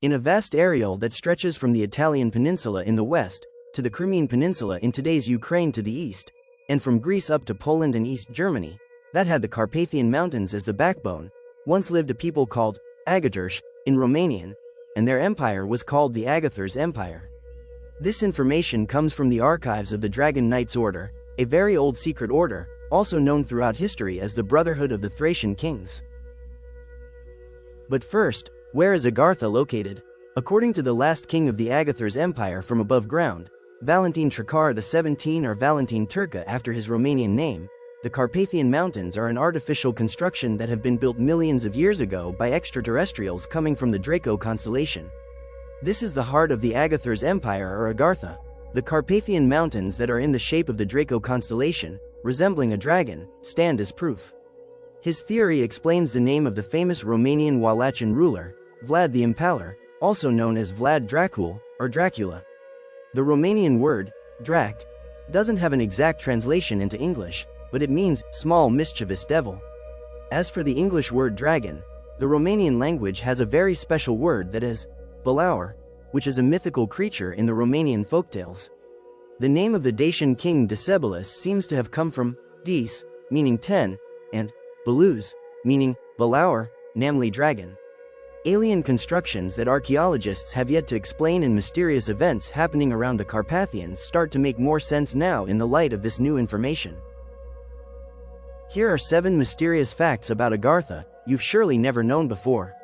in a vast area that stretches from the Italian peninsula in the west to the Crimean Peninsula in today's Ukraine to the east, and from Greece up to Poland and East Germany, that had the Carpathian Mountains as the backbone, once lived a people called Agartha in Romanian, and their empire was called the Agartha's Empire. This information comes from the archives of the Dragon Knights Order, a very old secret order, also known throughout history as the Brotherhood of the Thracian Kings. But first, where is Agartha located? According to the last king of the Agartha's Empire from above ground, Valentin Trăcar XVII or Valentin Turca after his Romanian name, the Carpathian Mountains are an artificial construction that have been built millions of years ago by extraterrestrials coming from the Draco constellation. This is the heart of the Agartha's Empire or Agartha. The Carpathian Mountains that are in the shape of the Draco constellation, resembling a dragon, stand as proof. His theory explains the name of the famous Romanian Wallachian ruler, Vlad the Impaler, also known as Vlad Dracul, or Dracula. The Romanian word, drac, doesn't have an exact translation into English, but it means small mischievous devil. As for the English word dragon, the Romanian language has a very special word that is, balaur, which is a mythical creature in the Romanian folktales. The name of the Dacian king Decebalus seems to have come from dis, meaning 10, and baluz, meaning balaur, namely dragon. Alien constructions that archaeologists have yet to explain and mysterious events happening around the Carpathians start to make more sense now in the light of this new information. Here are 7 mysterious facts about Agartha you've surely never known before.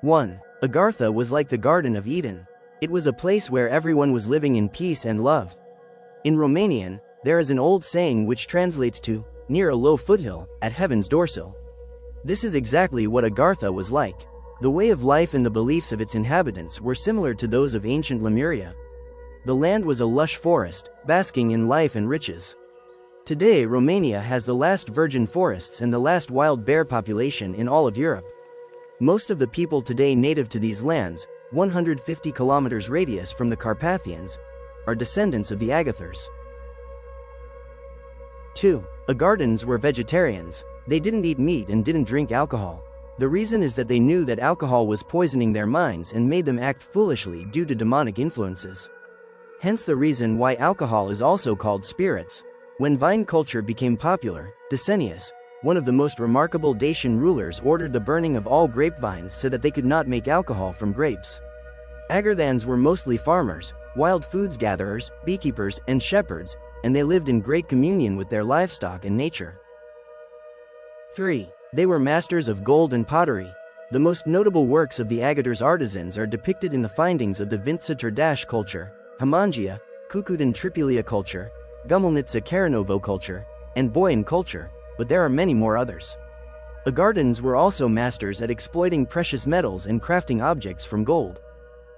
1. Agartha was like the Garden of Eden. It was a place where everyone was living in peace and love. In Romanian, there is an old saying which translates to, near a low foothill, at heaven's doorsill. This is exactly what Agartha was like. The way of life and the beliefs of its inhabitants were similar to those of ancient Lemuria. The land was a lush forest, basking in life and riches. Today, Romania has the last virgin forests and the last wild bear population in all of Europe. Most of the people today native to these lands, 150 kilometers radius from the Carpathians, are descendants of the Agathars. 2. Agarthans were vegetarians. They didn't eat meat and didn't drink alcohol. The reason is that they knew that alcohol was poisoning their minds and made them act foolishly due to demonic influences. Hence the reason why alcohol is also called spirits. When vine culture became popular, Decenius, one of the most remarkable Dacian rulers, ordered the burning of all grapevines so that they could not make alcohol from grapes. Agarthans were mostly farmers, wild foods gatherers, beekeepers, and shepherds, and they lived in great communion with their livestock and nature. 3. They were masters of gold and pottery. The most notable works of the Agartha's artisans are depicted in the findings of the Vintsa Trdash culture, Hamangia, Cucudan Tripulia culture, Gumelnitsa Karanovo culture, and Boyan culture, but there are many more others. Agarthans were also masters at exploiting precious metals and crafting objects from gold.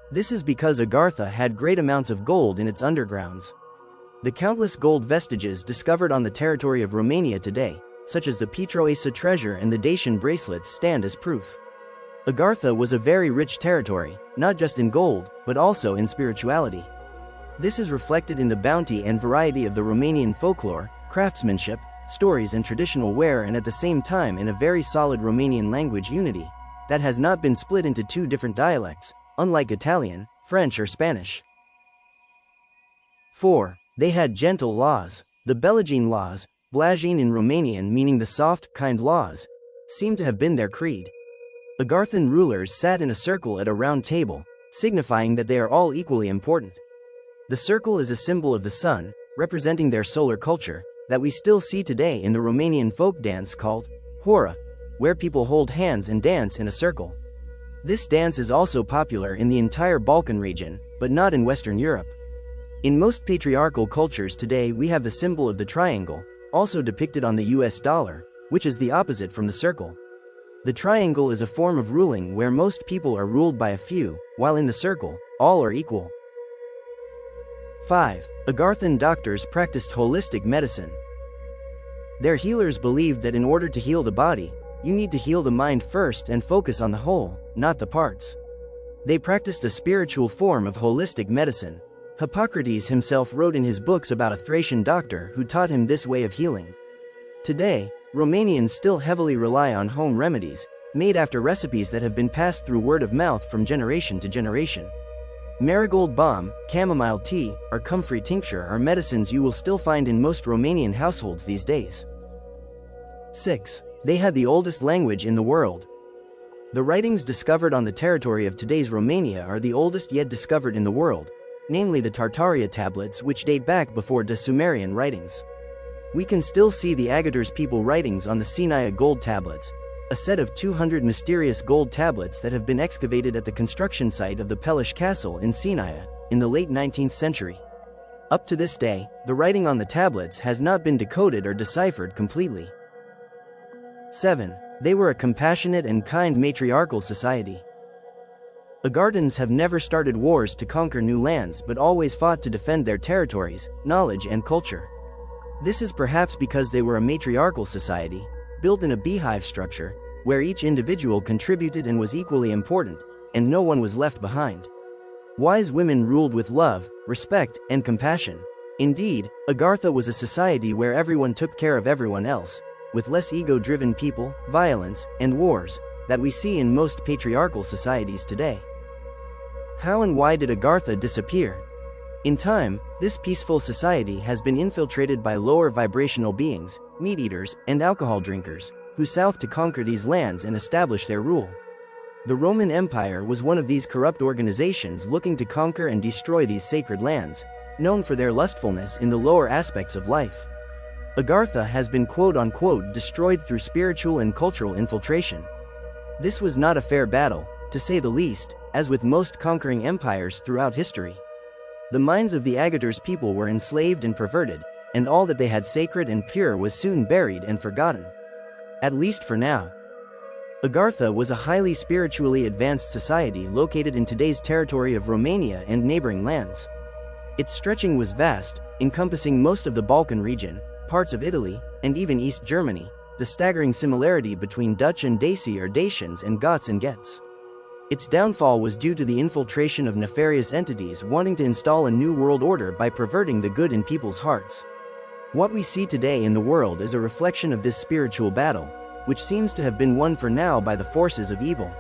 This is because Agartha had great amounts of gold in its undergrounds. The countless gold vestiges discovered on the territory of Romania today, such as the Petroasa treasure and the Dacian bracelets, stand as proof. Agartha was a very rich territory, not just in gold, but also in spirituality. This is reflected in the bounty and variety of the Romanian folklore, craftsmanship, stories and traditional wear, and at the same time in a very solid Romanian language unity that has not been split into 2 different dialects, unlike Italian, French or Spanish. 4. They had gentle laws. The Belagine laws, Blajin in Romanian meaning the soft, kind laws, seem to have been their creed. Agarthan rulers sat in a circle at a round table, signifying that they are all equally important. The circle is a symbol of the sun, representing their solar culture, that we still see today in the Romanian folk dance called hora, where people hold hands and dance in a circle. This dance is also popular in the entire Balkan region, but not in Western Europe. In most patriarchal cultures today we have the symbol of the triangle, also depicted on the US dollar, which is the opposite from the circle. The triangle is a form of ruling where most people are ruled by a few, while in the circle, all are equal. 5. Agarthan doctors practiced holistic medicine. Their healers believed that in order to heal the body, you need to heal the mind first and focus on the whole, not the parts. They practiced a spiritual form of holistic medicine. Hippocrates himself wrote in his books about a Thracian doctor who taught him this way of healing. Today, Romanians still heavily rely on home remedies, made after recipes that have been passed through word of mouth from generation to generation. Marigold balm, chamomile tea, or comfrey tincture are medicines you will still find in most Romanian households these days. 6. They had the oldest language in the world. The writings discovered on the territory of today's Romania are the oldest yet discovered in the world, namely the Tartaria tablets, which date back before the Sumerian writings. We can still see the Agartha's people writings on the Sinai gold tablets, a set of 200 mysterious gold tablets that have been excavated at the construction site of the Pelish Castle in Sinai in the late 19th century. Up to this day, the writing on the tablets has not been decoded or deciphered completely. 7. They were a compassionate and kind matriarchal society. Agarthans have never started wars to conquer new lands but always fought to defend their territories, knowledge and culture. This is perhaps because they were a matriarchal society, built in a beehive structure, where each individual contributed and was equally important, and no one was left behind. Wise women ruled with love, respect, and compassion. Indeed, Agartha was a society where everyone took care of everyone else, with less ego-driven people, violence, and wars, that we see in most patriarchal societies today. How and why did Agartha disappear? In time, this peaceful society has been infiltrated by lower vibrational beings, meat-eaters, and alcohol drinkers, who sought to conquer these lands and establish their rule. The Roman Empire was one of these corrupt organizations looking to conquer and destroy these sacred lands, known for their lustfulness in the lower aspects of life. Agartha has been quote-unquote destroyed through spiritual and cultural infiltration. This was not a fair battle, to say the least, as with most conquering empires throughout history. The minds of the Agartha's people were enslaved and perverted, and all that they had sacred and pure was soon buried and forgotten. At least for now. Agartha was a highly spiritually advanced society located in today's territory of Romania and neighboring lands. Its stretching was vast, encompassing most of the Balkan region, parts of Italy, and even East Germany, the staggering similarity between Dutch and Daci or Dacians and Goths and Gets. Its downfall was due to the infiltration of nefarious entities wanting to install a new world order by perverting the good in people's hearts. What we see today in the world is a reflection of this spiritual battle, which seems to have been won for now by the forces of evil.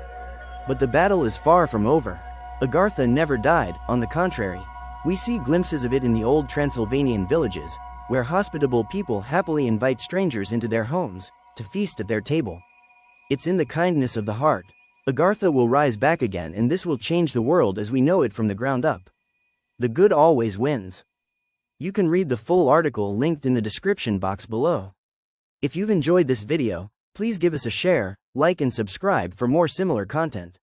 But the battle is far from over. Agartha never died, on the contrary. We see glimpses of it in the old Transylvanian villages, where hospitable people happily invite strangers into their homes, to feast at their table. It's in the kindness of the heart. Agartha will rise back again, and this will change the world as we know it from the ground up. The good always wins. You can read the full article linked in the description box below. If you've enjoyed this video, please give us a share, like and subscribe for more similar content.